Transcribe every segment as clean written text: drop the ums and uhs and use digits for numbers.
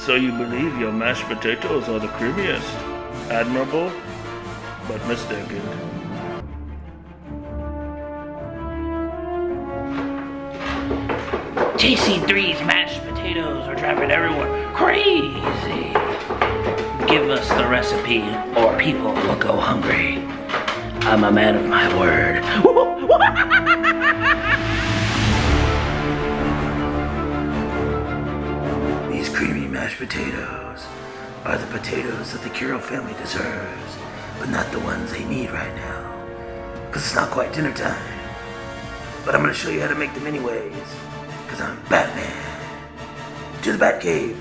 So you believe your mashed potatoes are the creamiest? Admirable, but mistaken. JC3's mashed potatoes are driving everyone crazy. Give us the recipe or people will go hungry. I'm a man of my word. These creamy mashed potatoes are the potatoes that the Carroll family deserves, but not the ones they need right now, because it's not quite dinner time. But I'm going to show you how to make them anyways, because I'm Batman. To the Batcave.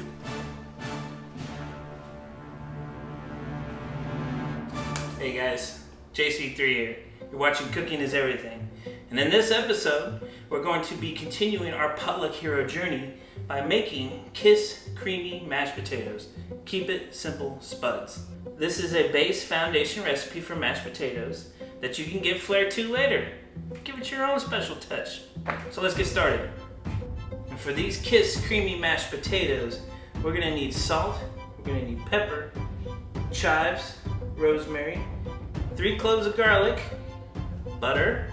Hey guys, JC3 here. You're watching Cooking is Everything. And in this episode, we're going to be continuing our potluck hero journey by making Kiss Creamy Mashed Potatoes. Keep it simple, spuds. This is a base foundation recipe for mashed potatoes that you can give flair to later. Give it your own special touch. So let's get started. And for these Kiss Creamy Mashed Potatoes, we're gonna need salt, we're gonna need pepper, chives, rosemary, 3 cloves of garlic, butter,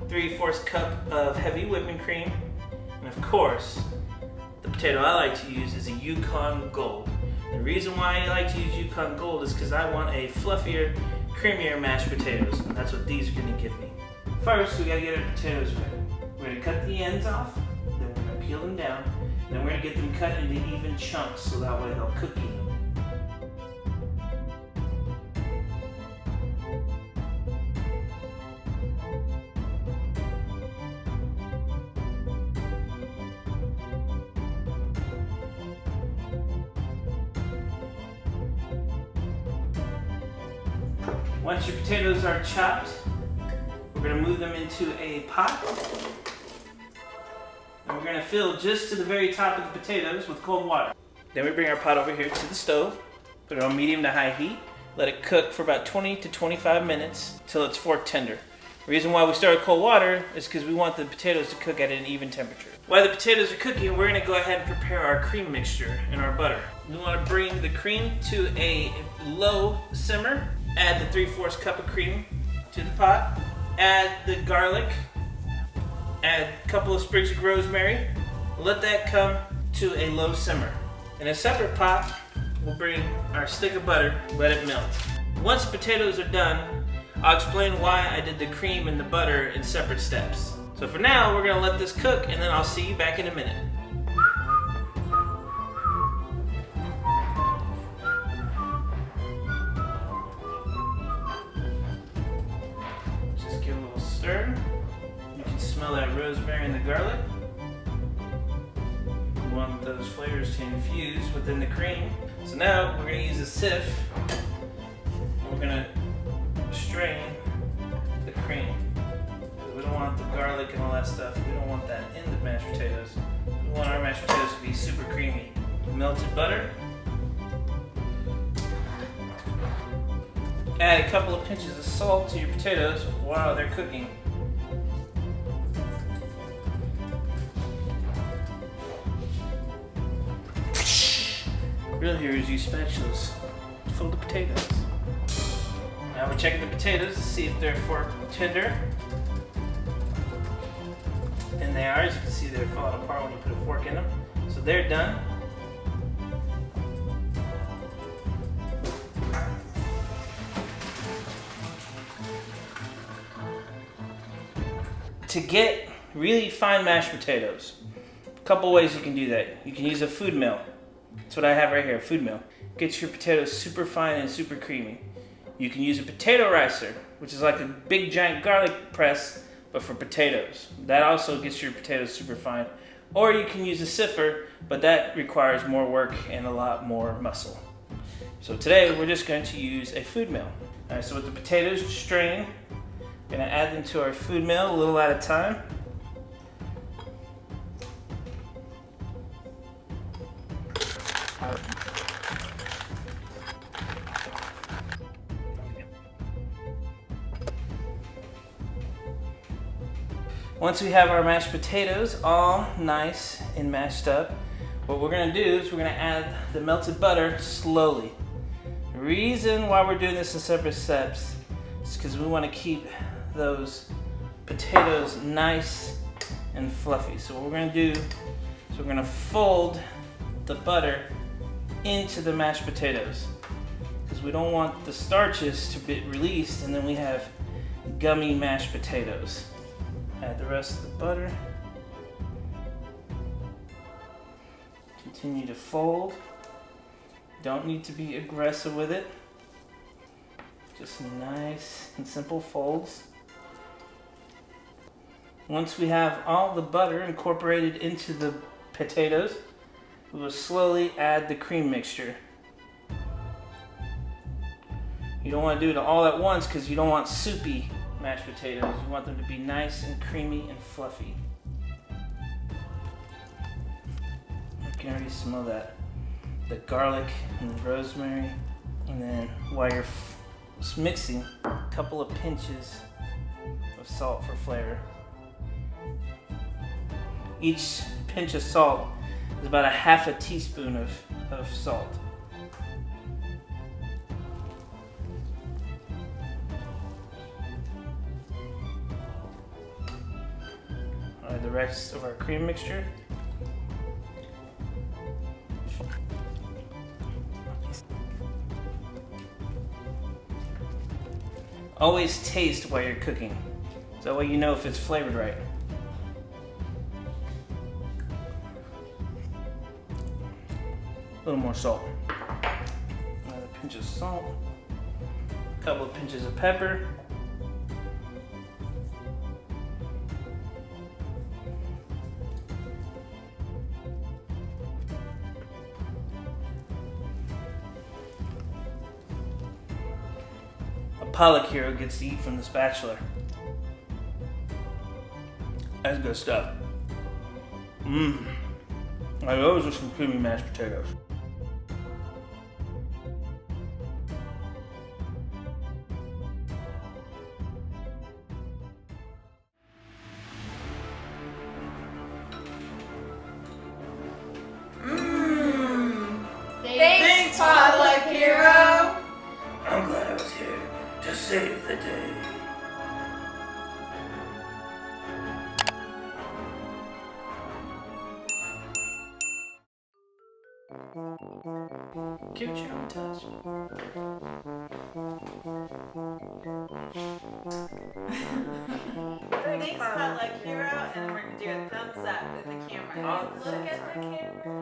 3/4 cup of heavy whipping cream, and of course, the potato I like to use is a Yukon Gold. The reason why I like to use Yukon Gold is because I want a fluffier, creamier mashed potatoes, and that's what these are going to give me. First, we got to get our potatoes ready. We're going to cut the ends off, then we're going to peel them down, and then we're going to get them cut into even chunks so that way they'll cook evenly. Once your potatoes are chopped, we're going to move them into a pot. And we're going to fill just to the very top of the potatoes with cold water. Then we bring our pot over here to the stove, put it on medium to high heat, let it cook for about 20 to 25 minutes till it's fork tender. The reason why we start with cold water is because we want the potatoes to cook at an even temperature. While the potatoes are cooking, we're going to go ahead and prepare our cream mixture and our butter. We want to bring the cream to a low simmer. Add the 3/4 cup of cream to the pot. Add the garlic. Add a couple of sprigs of rosemary. Let that come to a low simmer. In a separate pot, we'll bring our stick of butter, let it melt. Once the potatoes are done, I'll explain why I did the cream and the butter in separate steps. So for now, we're gonna let this cook and then I'll see you back in a minute. Stir. You can smell that rosemary and the garlic. We want those flavors to infuse within the cream. So now we're going to use a sieve and we're going to strain the cream. We don't want the garlic and all that stuff. We don't want that in the mashed potatoes. We want our mashed potatoes to be super creamy. Melted butter. Add a couple of pinches of salt to your potatoes while they're cooking. Real heroes use spatulas to fill the potatoes. Now we're checking the potatoes to see if they're fork tender. And they are. As you can see, they're falling apart when you put a fork in them. So they're done. To get really fine mashed potatoes, a couple ways you can do that. You can use a food mill. That's what I have right here, a food mill. Gets your potatoes super fine and super creamy. You can use a potato ricer, which is like a big giant garlic press, but for potatoes. That also gets your potatoes super fine. Or you can use a siffer, but that requires more work and a lot more muscle. So today we're just going to use a food mill. All right, so with the potatoes strained, we're going to add them to our food mill a little at a time. Once we have our mashed potatoes all nice and mashed up, What we're gonna do is we're gonna add the melted butter slowly. The reason why we're doing this in separate steps is because we want to keep those potatoes nice and fluffy. So what we're gonna do is we're gonna fold the butter into the mashed potatoes because we don't want the starches to be released and then we have gummy mashed potatoes. Add the rest of the butter. Continue to fold. Don't need to be aggressive with it. Just nice and simple folds. Once we have all the butter incorporated into the potatoes, we will slowly add the cream mixture. You don't want to do it all at once because you don't want soupy mashed potatoes. You want them to be nice and creamy and fluffy. You can already smell that. The garlic and the rosemary. And then while you're mixing, a couple of pinches of salt for flavor. Each pinch of salt is about a half a teaspoon of salt. Add the rest of our cream mixture. Always taste while you're cooking, so that way you know if it's flavored right. A little more salt. Another pinch of salt. A couple of pinches of pepper. A Pollock hero gets to eat from the spatula. That's good stuff. Mmm. Like those are some creamy mashed potatoes. Thanks, Potluck Hero! I'm glad I was here to save the day. Give it your own touch. Thanks, Potluck Hero, and then we're gonna do a thumbs up in the camera. Look at the camera.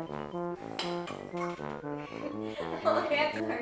Look at her.